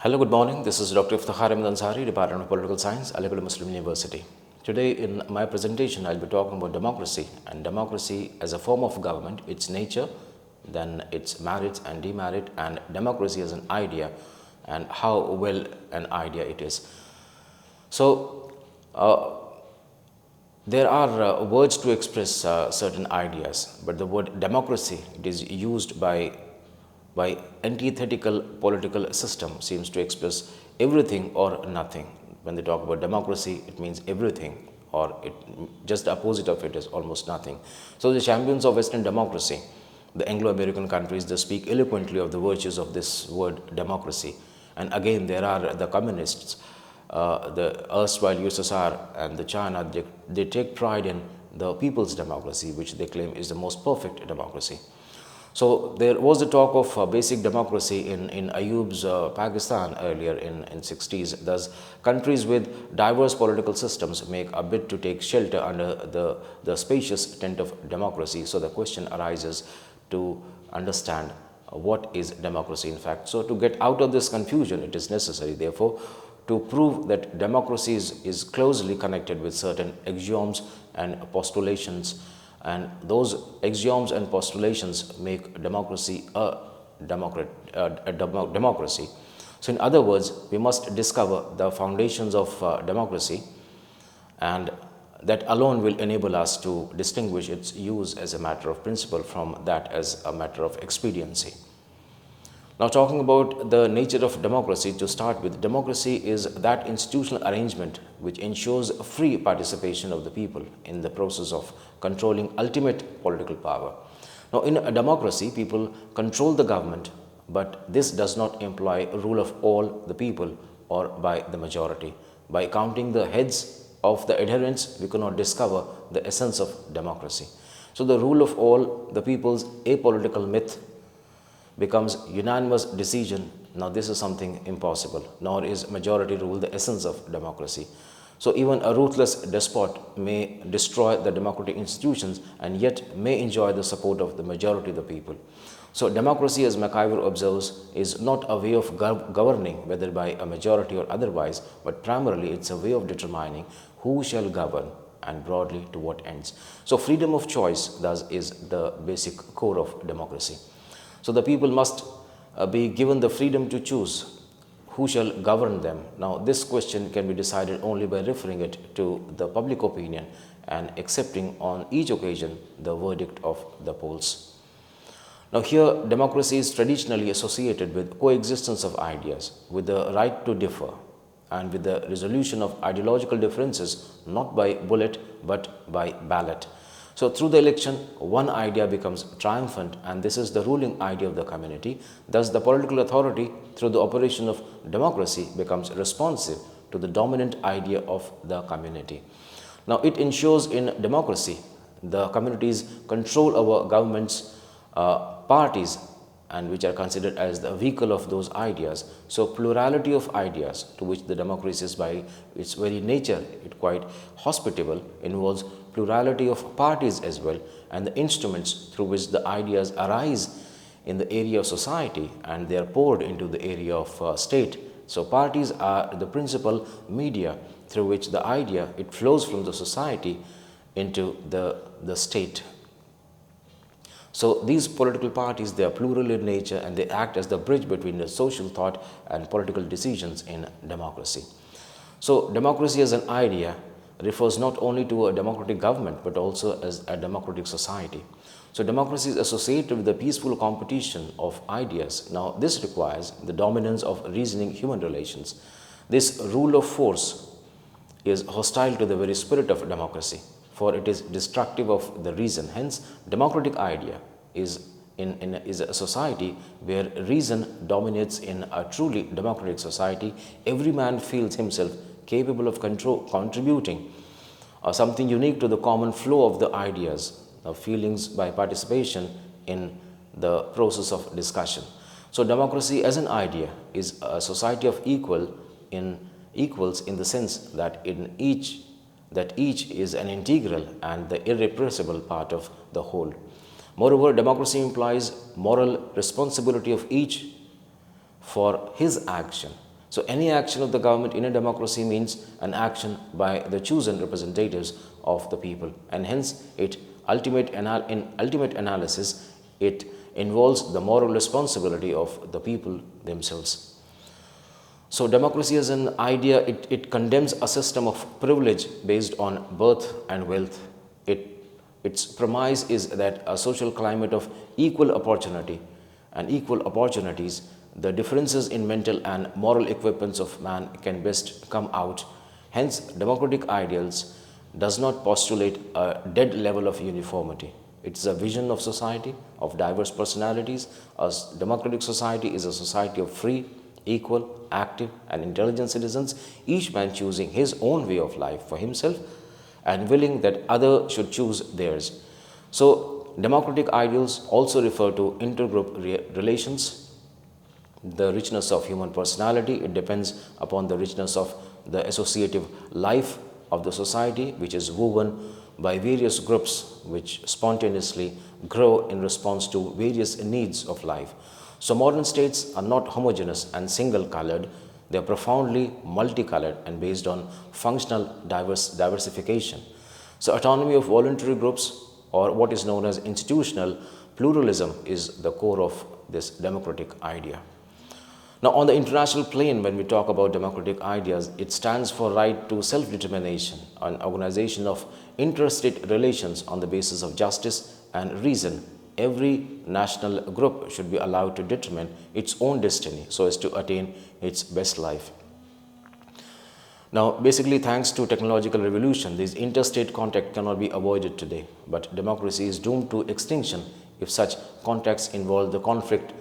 Hello, good morning. This is Dr. Iftikhar Ahmed Ansari, Department of Political Science, Aligarh Muslim University. Today in my presentation, I'll be talking about democracy and democracy as a form of government, its nature, then its merits and demerit, and democracy as an idea and how well an idea it is. So, there are words to express certain ideas, but the word democracy, it is used by antithetical political system, seems to express everything or nothing. When they talk about democracy, it means everything, or just the opposite of it is almost nothing. So the champions of Western democracy, the Anglo-American countries, they speak eloquently of the virtues of this word democracy. And again, there are the communists, the erstwhile USSR and the China, they take pride in the people's democracy, which they claim is the most perfect democracy. So there was a talk of basic democracy in Ayub's Pakistan earlier in 60s. Thus, countries with diverse political systems make a bid to take shelter under the spacious tent of democracy. So the question arises to understand what is democracy in fact. So to get out of this confusion, it is necessary, therefore, to prove that democracy is closely connected with certain axioms and postulations, and those axioms and postulations make democracy a democracy. So in other words, we must discover the foundations of democracy, and that alone will enable us to distinguish its use as a matter of principle from that as a matter of expediency. Now, talking about the nature of democracy, to start with, democracy is that institutional arrangement which ensures free participation of the people in the process of controlling ultimate political power. Now, in a democracy, people control the government, but this does not imply rule of all the people or by the majority. By counting the heads of the adherents, we cannot discover the essence of democracy. So, the rule of all the people's apolitical myth becomes unanimous decision. Now this is something impossible, nor is majority rule the essence of democracy. So even a ruthless despot may destroy the democratic institutions and yet may enjoy the support of the majority of the people. So democracy, as MacIver observes, is not a way of governing, whether by a majority or otherwise, but primarily it's a way of determining who shall govern and broadly to what ends. So freedom of choice thus is the basic core of democracy. So the people must be given the freedom to choose who shall govern them. Now this question can be decided only by referring it to the public opinion and accepting on each occasion the verdict of the polls. Now here democracy is traditionally associated with coexistence of ideas, with the right to differ, and with the resolution of ideological differences not by bullet but by ballot. So through the election, one idea becomes triumphant, and this is the ruling idea of the community. Thus, the political authority, through the operation of democracy, becomes responsive to the dominant idea of the community. Now, it ensures in democracy the communities control over governments, parties, and which are considered as the vehicle of those ideas. So plurality of ideas, to which the democracy is by its very nature it quite hospitable, involves plurality of parties as well, and the instruments through which the ideas arise in the area of society and they are poured into the area of state. So parties are the principal media through which the idea, it flows from the society into the state. So these political parties, they are plural in nature and they act as the bridge between the social thought and political decisions in democracy. So democracy as an idea refers not only to a democratic government but also as a democratic society. So democracy is associated with the peaceful competition of ideas. Now this requires the dominance of reasoning human relations. This rule of force is hostile to the very spirit of democracy, for it is destructive of the reason. Hence, democratic idea is a society where reason dominates. In a truly democratic society, every man feels himself capable of contributing something unique to the common flow of the ideas, of feelings by participation in the process of discussion. So democracy as an idea is a society of equals in the sense that each is an integral and the irrepressible part of the whole. Moreover, democracy implies moral responsibility of each for his action. So any action of the government in a democracy means an action by the chosen representatives of the people, and hence in ultimate analysis, it involves the moral responsibility of the people themselves. So democracy as an idea, it condemns a system of privilege based on birth and wealth. Its premise is that a social climate of equal opportunity and equal opportunities, the differences in mental and moral equipments of man can best come out. Hence, democratic ideals does not postulate a dead level of uniformity. It is a vision of society of diverse personalities. A democratic society is a society of free, equal, active, and intelligent citizens, each man choosing his own way of life for himself and willing that other should choose theirs. So, democratic ideals also refer to intergroup relations. The richness of human personality, it depends upon the richness of the associative life of the society, which is woven by various groups which spontaneously grow in response to various needs of life. So modern states are not homogeneous and single-colored, they are profoundly multicolored and based on functional diversification. So autonomy of voluntary groups, or what is known as institutional pluralism, is the core of this democratic idea. Now, on the international plane, when we talk about democratic ideas, it stands for right to self-determination, an organization of interstate relations on the basis of justice and reason. Every national group should be allowed to determine its own destiny so as to attain its best life. Now, basically, thanks to technological revolution, these interstate contact cannot be avoided today, but democracy is doomed to extinction if such contacts involve the conflict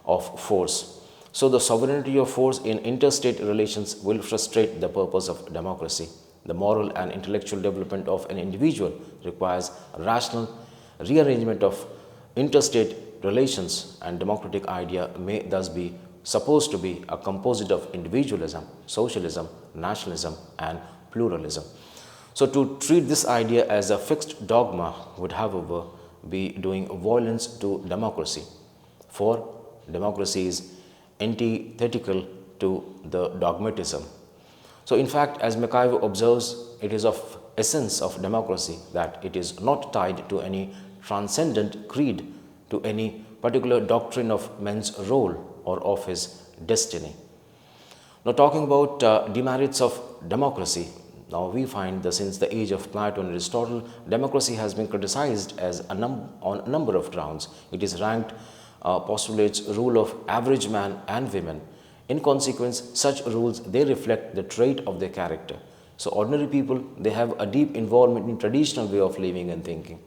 of force. So the sovereignty of force in interstate relations will frustrate the purpose of democracy. The moral and intellectual development of an individual requires a rational rearrangement of interstate relations, and democratic idea may thus be supposed to be a composite of individualism, socialism, nationalism, and pluralism. So to treat this idea as a fixed dogma would, however, be doing violence to democracy, for democracy is antithetical to the dogmatism. So in fact, as McIver observes, it is of essence of democracy that it is not tied to any transcendent creed, to any particular doctrine of man's role or of his destiny. Now, talking about demerits of democracy, now we find that since the age of Plato and Aristotle, democracy has been criticized as on a number of grounds. It is ranked postulates rule of average man and women. In consequence, such rules, they reflect the trait of their character. So ordinary people, they have a deep involvement in traditional way of living and thinking,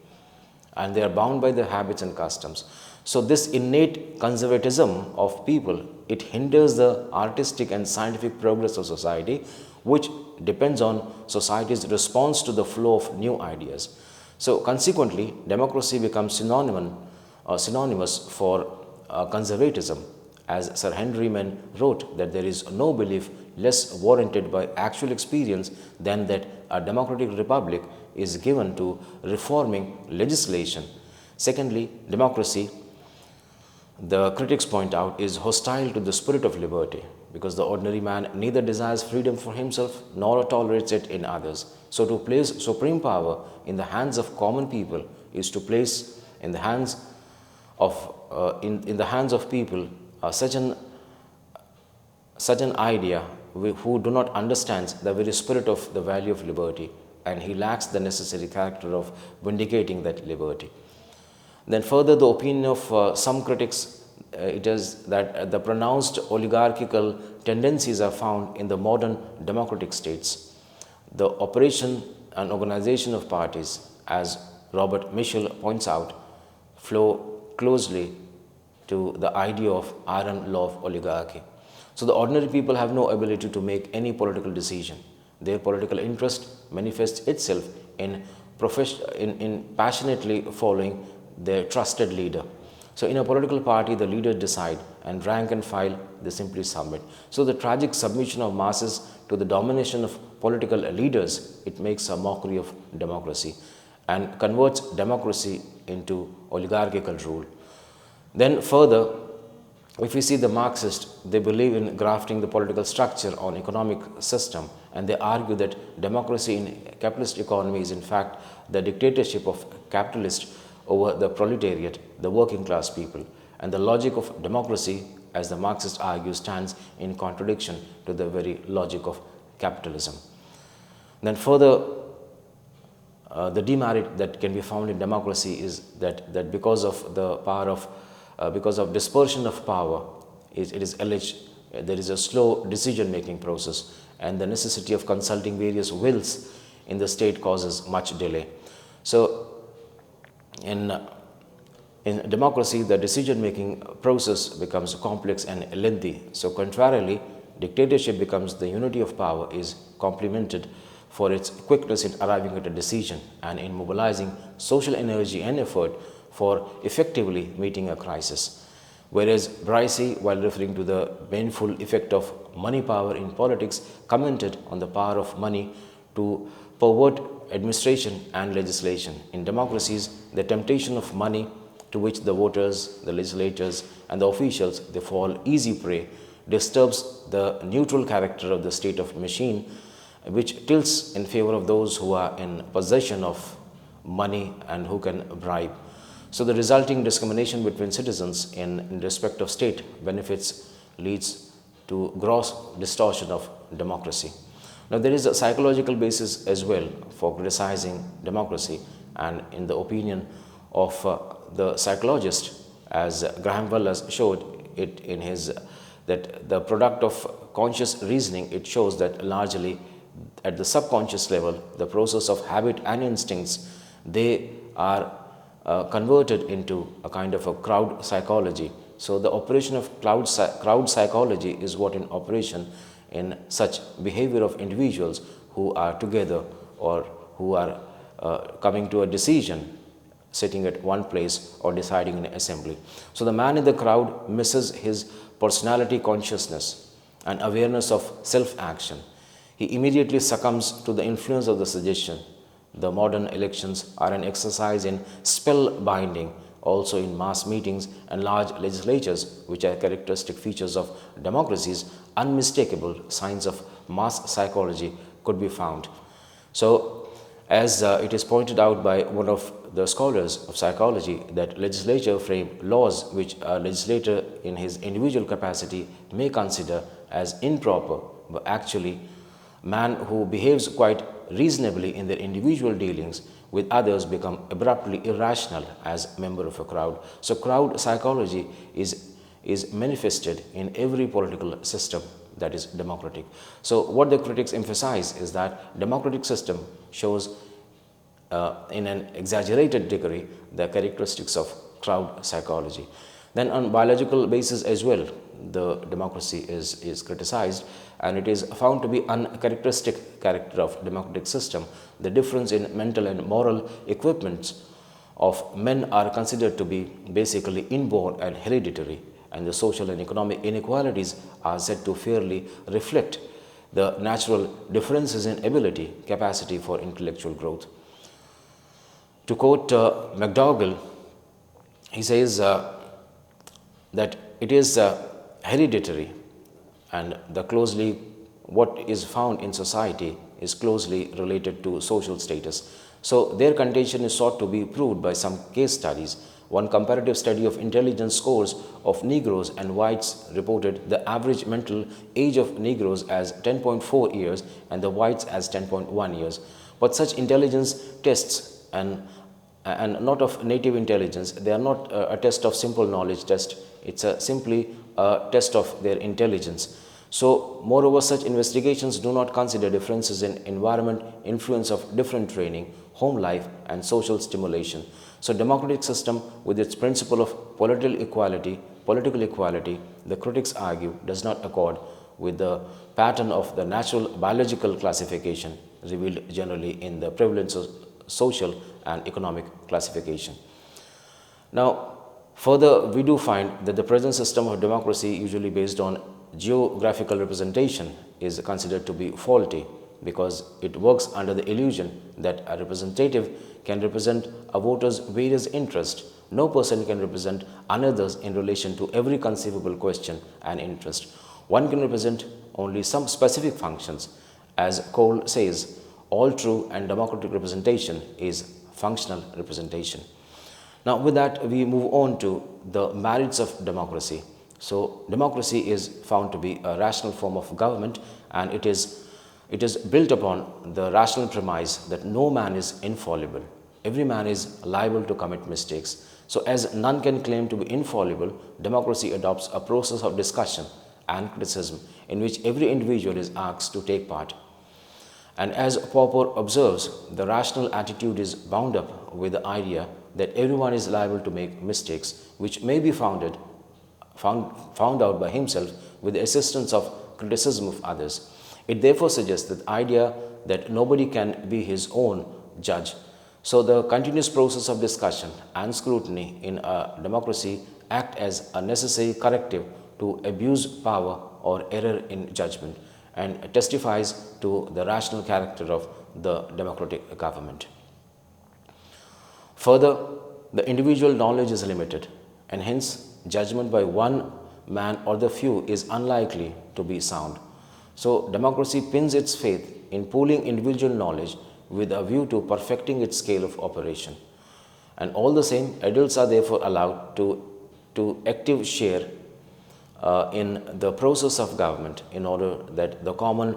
and they are bound by their habits and customs. So this innate conservatism of people, it hinders the artistic and scientific progress of society, which depends on society's response to the flow of new ideas. So consequently, democracy becomes synonymous for conservatism, as Sir Henry Mann wrote that there is no belief less warranted by actual experience than that a democratic republic is given to reforming legislation. Secondly, democracy, the critics point out, is hostile to the spirit of liberty, because the ordinary man neither desires freedom for himself nor tolerates it in others. So to place supreme power in the hands of common people is to place in the hands of people such an idea who do not understand the very spirit of the value of liberty, and he lacks the necessary character of vindicating that liberty. Then further, the opinion of some critics, it is that the pronounced oligarchical tendencies are found in the modern democratic states. The operation and organization of parties, as Robert Michel points out, flow closely to the idea of iron law of oligarchy. So the ordinary people have no ability to make any political decision. Their political interest manifests itself in passionately following their trusted leader. So in a political party, the leaders decide, and rank and file, they simply submit. So the tragic submission of masses to the domination of political leaders, it makes a mockery of democracy and converts democracy into oligarchical rule. Then further, If we see the Marxists, they believe in grafting the political structure on economic system, and they argue that democracy in capitalist economy is in fact the dictatorship of capitalist over the proletariat, the working class people. And the logic of democracy, as the Marxists argue, stands in contradiction to the very logic of capitalism. Then further, the demerit that can be found in democracy is that because of the power of because of dispersion of power, it is alleged there is a slow decision-making process, and the necessity of consulting various wills in the state causes much delay. So, in democracy, the decision-making process becomes complex and lengthy. So, contrarily, dictatorship becomes the unity of power is complemented for its quickness in arriving at a decision and in mobilizing social energy and effort for effectively meeting a crisis. Whereas Bryce, while referring to the baneful effect of money power in politics, commented on the power of money to pervert administration and legislation. In democracies, the temptation of money to which the voters, the legislators, and the officials they fall easy prey disturbs the neutral character of the state of machine, which tilts in favor of those who are in possession of money and who can bribe. So the resulting discrimination between citizens in respect of state benefits leads to gross distortion of democracy. Now there is a psychological basis as well for criticizing democracy, and in the opinion of the psychologist, as Graham Wells showed it in his that the product of conscious reasoning, it shows that largely at the subconscious level, the process of habit and instincts, they are converted into a kind of a crowd psychology. So the operation of crowd psychology is what in operation in such behavior of individuals who are together or who are coming to a decision, sitting at one place or deciding in an assembly. So the man in the crowd misses his personality consciousness and awareness of self-action. He immediately succumbs to the influence of the suggestion. The modern elections are an exercise in spell binding, also in mass meetings and large legislatures, which are characteristic features of democracies. Unmistakable signs of mass psychology could be found. So, as it is pointed out by one of the scholars of psychology, that legislature frame laws which a legislator in his individual capacity may consider as improper, but actually man who behaves quite reasonably in their individual dealings with others become abruptly irrational as member of a crowd. So crowd psychology is manifested in every political system that is democratic. So what the critics emphasize is that democratic system shows in an exaggerated degree the characteristics of crowd psychology. Then on biological basis as well, the democracy is criticized, and it is found to be uncharacteristic character of democratic system. The difference in mental and moral equipments of men are considered to be basically inborn and hereditary, and the social and economic inequalities are said to fairly reflect the natural differences in ability, capacity for intellectual growth. To quote McDougall, he says that it is hereditary, and what is found in society is closely related to social status. So their contention is sought to be proved by some case studies. One comparative study of intelligence scores of Negroes and whites reported the average mental age of Negroes as 10.4 years and the whites as 10.1 years. But such intelligence tests and not of native intelligence, they are not a test of simple knowledge test, it's simply a test of their intelligence. So moreover, such investigations do not consider differences in environment, influence of different training, home life and social stimulation. So democratic system with its principle of political equality, the critics argue does not accord with the pattern of the natural biological classification revealed generally in the prevalence of social and economic classification. Now, further, we do find that the present system of democracy, usually based on geographical representation, is considered to be faulty. because it works under the illusion that a representative can represent a voter's various interests. No person can represent another's in relation to every conceivable question and interest. One can represent only some specific functions. As Cole says, all true and democratic representation is functional representation. Now, with that, we move on to the merits of democracy. So, democracy is found to be a rational form of government, and it is built upon the rational premise that no man is infallible. Every man is liable to commit mistakes. So, as none can claim to be infallible, democracy adopts a process of discussion and criticism in which every individual is asked to take part. And as Popper observes, the rational attitude is bound up with the idea that everyone is liable to make mistakes, which may be found out by himself with the assistance of criticism of others. It therefore suggests the idea that nobody can be his own judge. So the continuous process of discussion and scrutiny in a democracy act as a necessary corrective to abuse power or error in judgment, and testifies to the rational character of the democratic government. Further, the individual knowledge is limited, and hence judgment by one man or the few is unlikely to be sound. So, democracy pins its faith in pooling individual knowledge with a view to perfecting its scale of operation. And all the same, adults are therefore allowed to active share in the process of government in order that the common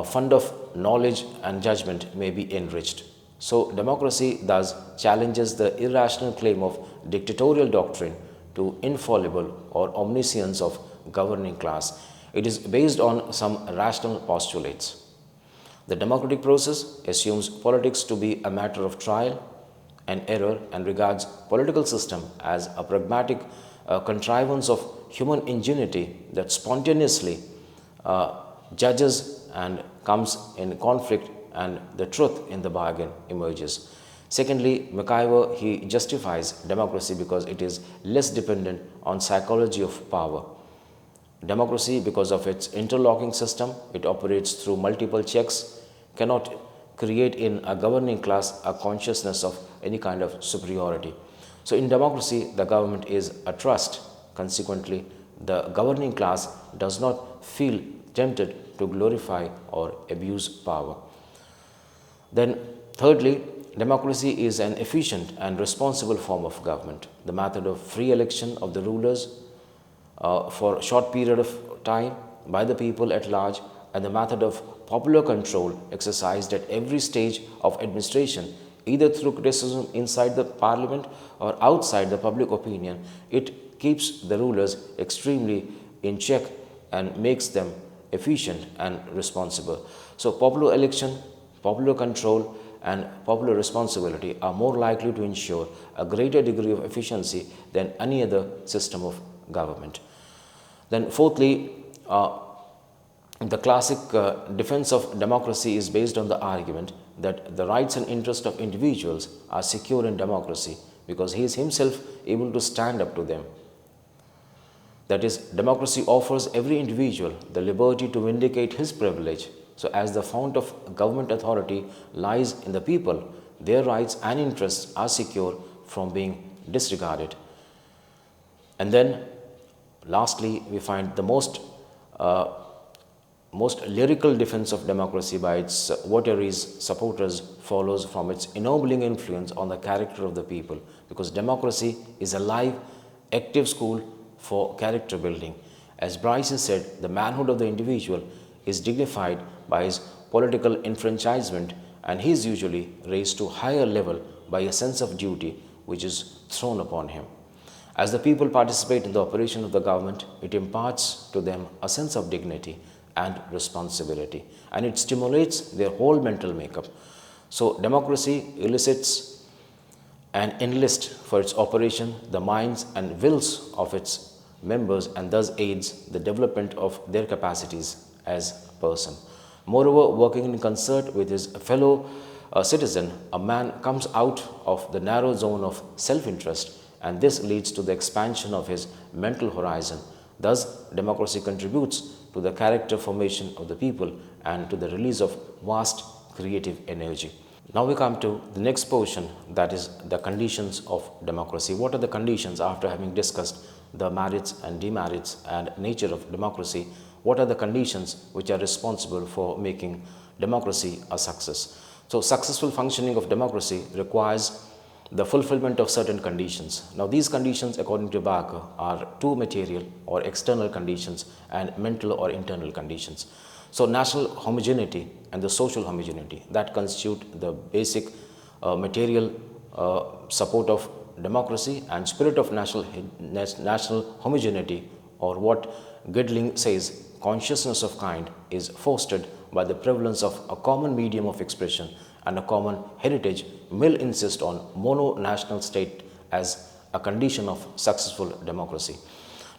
fund of knowledge and judgment may be enriched. So, democracy thus challenges the irrational claim of dictatorial doctrine to infallible or omniscience of governing class. It is based on some rational postulates. The democratic process assumes politics to be a matter of trial and error and regards political system as a pragmatic contrivance of human ingenuity that spontaneously judges and comes in conflict, and the truth in the bargain emerges. Secondly, McIver, he justifies democracy because it is less dependent on psychology of power. Democracy, because of its interlocking system, it operates through multiple checks, cannot create in a governing class a consciousness of any kind of superiority. So in democracy, the government is a trust. Consequently, the governing class does not feel tempted to glorify or abuse power. Then thirdly, democracy is an efficient and responsible form of government. The method of free election of the rulers for a short period of time by the people at large, and the method of popular control exercised at every stage of administration, either through criticism inside the parliament or outside the public opinion, it keeps the rulers extremely in check and makes them efficient and responsible. So popular election, popular control and popular responsibility are more likely to ensure a greater degree of efficiency than any other system of government. Then fourthly, the classic defense of democracy is based on the argument that the rights and interests of individuals are secure in democracy because he is himself able to stand up to them. That is, democracy offers every individual the liberty to vindicate his privilege. So as the fount of government authority lies in the people, their rights and interests are secure from being disregarded. And then lastly, we find the most lyrical defense of democracy by its votaries, supporters, follows from its ennobling influence on the character of the people, because democracy is a live, active school for character building. As Bryce has said, the manhood of the individual is dignified by his political enfranchisement, and he is usually raised to a higher level by a sense of duty which is thrown upon him. As the people participate in the operation of the government, it imparts to them a sense of dignity and responsibility, and it stimulates their whole mental makeup. So democracy elicits and enlists for its operation the minds and wills of its members, and thus aids the development of their capacities as a person. Moreover, working in concert with his fellow citizen, a man comes out of the narrow zone of self-interest, and this leads to the expansion of his mental horizon. Thus, democracy contributes to the character formation of the people and to the release of vast creative energy. Now we come to the next portion, that is the conditions of democracy. What are the conditions after having discussed the merits and demerits and nature of democracy? What are the conditions which are responsible for making democracy a success? So successful functioning of democracy requires the fulfillment of certain conditions. Now these conditions, according to Barker, are two material or external conditions and mental or internal conditions. So national homogeneity and the social homogeneity, that constitute the basic material support of democracy, and spirit of national homogeneity, or what Gidling says, consciousness of kind, is fostered by the prevalence of a common medium of expression and a common heritage. Mill insists on mono-national state as a condition of successful democracy.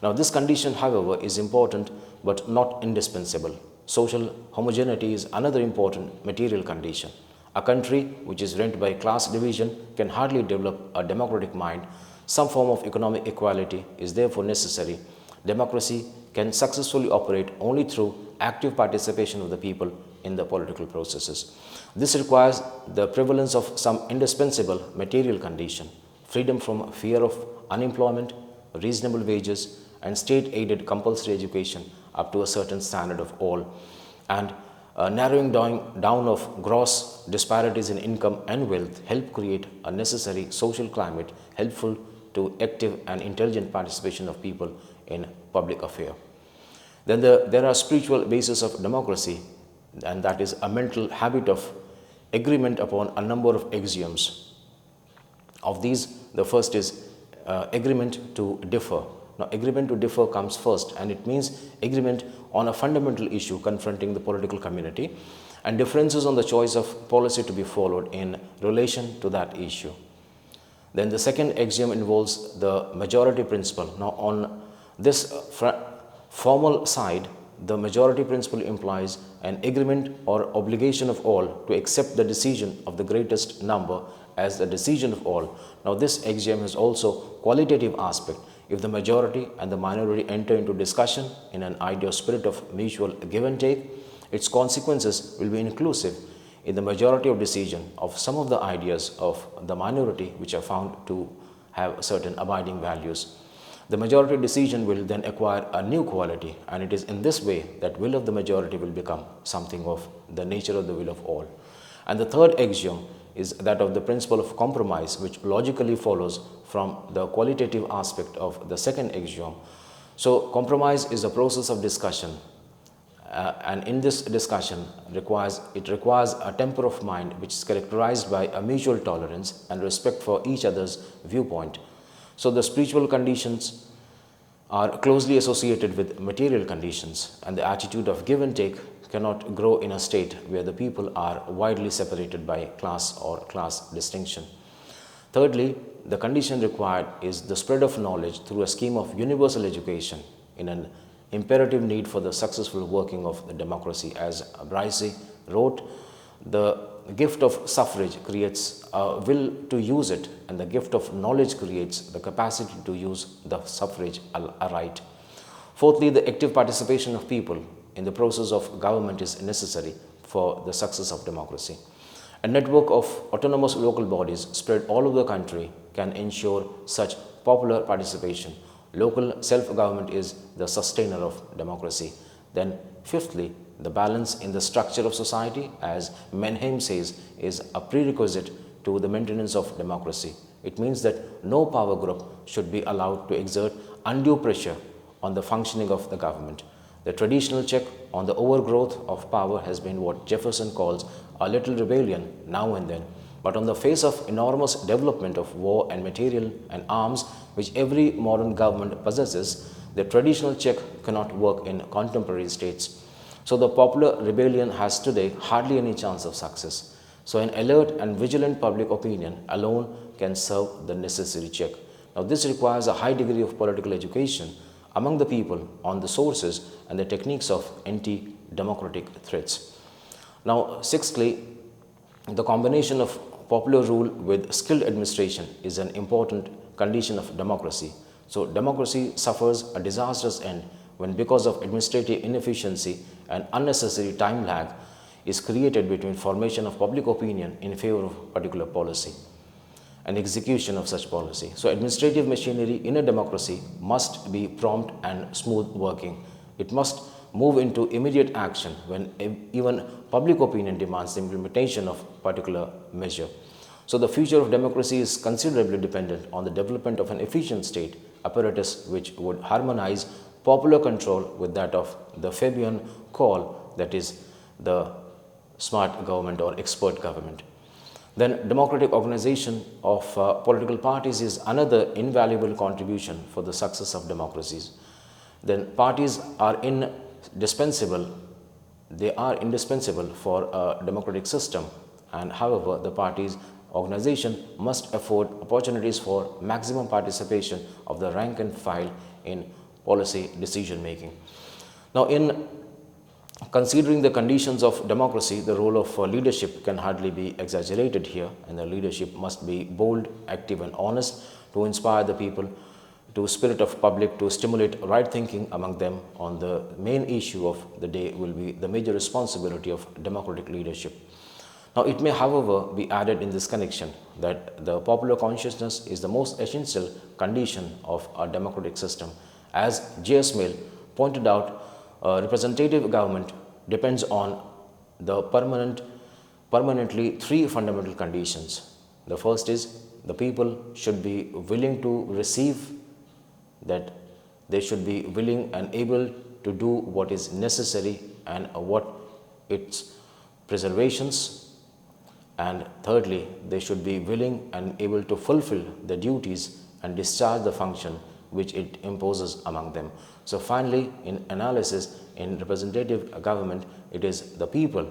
Now this condition, however, is important but not indispensable. Social homogeneity is another important material condition. A country which is rent by class division can hardly develop a democratic mind. Some form of economic equality is therefore necessary. Democracy can successfully operate only through active participation of the people in the political processes. This requires the prevalence of some indispensable material condition: freedom from fear of unemployment, reasonable wages, and state-aided compulsory education up to a certain standard of all, and narrowing down of gross disparities in income and wealth help create a necessary social climate helpful to active and intelligent participation of people in public affairs. Then there are spiritual bases of democracy, and that is a mental habit of agreement upon a number of axioms. Of these, the first is agreement to differ. Now, agreement to differ comes first, and it means agreement on a fundamental issue confronting the political community and differences on the choice of policy to be followed in relation to that issue. Then the second axiom involves the majority principle. Now, on this formal side, the majority principle implies an agreement or obligation of all to accept the decision of the greatest number as the decision of all. Now, this axiom has also qualitative aspect. If the majority and the minority enter into discussion in an ideal spirit of mutual give and take, its consequences will be inclusive in the majority of decision of some of the ideas of the minority which are found to have certain abiding values. The majority decision will then acquire a new quality, and it is in this way that will of the majority will become something of the nature of the will of all. And the third axiom is that of the principle of compromise, which logically follows from the qualitative aspect of the second axiom. So compromise is a process of discussion, and in this discussion it requires a temper of mind which is characterized by a mutual tolerance and respect for each other's viewpoint. So the spiritual conditions are closely associated with material conditions, and the attitude of give and take cannot grow in a state where the people are widely separated by class or class distinction. Thirdly, the condition required is the spread of knowledge through a scheme of universal education in an imperative need for the successful working of the democracy. As Bryce wrote, the gift of suffrage creates a will to use it, and the gift of knowledge creates the capacity to use the suffrage aright. Fourthly, the active participation of people in the process of government is necessary for the success of democracy. A network of autonomous local bodies spread all over the country can ensure such popular participation. Local self-government is the sustainer of democracy. Then, fifthly, the balance in the structure of society, as Menheim says, is a prerequisite to the maintenance of democracy. It means that no power group should be allowed to exert undue pressure on the functioning of the government. The traditional check on the overgrowth of power has been what Jefferson calls a little rebellion now and then, but on the face of enormous development of war and material and arms which every modern government possesses, the traditional check cannot work in contemporary states. So the popular rebellion has today hardly any chance of success. So an alert and vigilant public opinion alone can serve the necessary check. Now this requires a high degree of political education among the people on the sources and the techniques of anti-democratic threats. Now, sixthly, the combination of popular rule with skilled administration is an important condition of democracy. So democracy suffers a disastrous end when, because of administrative inefficiency and unnecessary time lag, is created between formation of public opinion in favor of particular policy and execution of such policy. So administrative machinery in a democracy must be prompt and smooth working. It must move into immediate action when even public opinion demands the implementation of particular measure. So the future of democracy is considerably dependent on the development of an efficient state apparatus which would harmonize popular control with that of the Fabian call, that is the smart government or expert government. Then democratic organization of political parties is another invaluable contribution for the success of democracies. Then parties are indispensable. They are indispensable for a democratic system, and however the parties organization must afford opportunities for maximum participation of the rank and file in policy decision making. Now, in considering the conditions of democracy, the role of leadership can hardly be exaggerated here, and the leadership must be bold, active and honest to inspire the people, to spirit of public, to stimulate right thinking among them on the main issue of the day will be the major responsibility of democratic leadership. Now, it may however be added in this connection that the popular consciousness is the most essential condition of a democratic system. As J.S. Mill pointed out, representative government depends on the permanently three fundamental conditions. The first is the people should be willing to receive, that they should be willing and able to do what is necessary and what its preservations, and thirdly they should be willing and able to fulfill the duties and discharge the function which it imposes among them. So finally, in analysis, in representative government, it is the people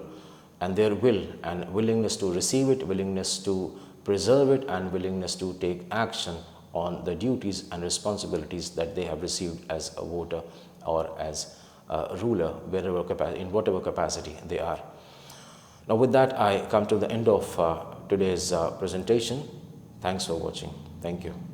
and their will and willingness to receive it, willingness to preserve it and willingness to take action on the duties and responsibilities that they have received as a voter or as a ruler, in whatever capacity they are. Now with that, I come to the end of today's presentation. Thanks for watching. Thank you.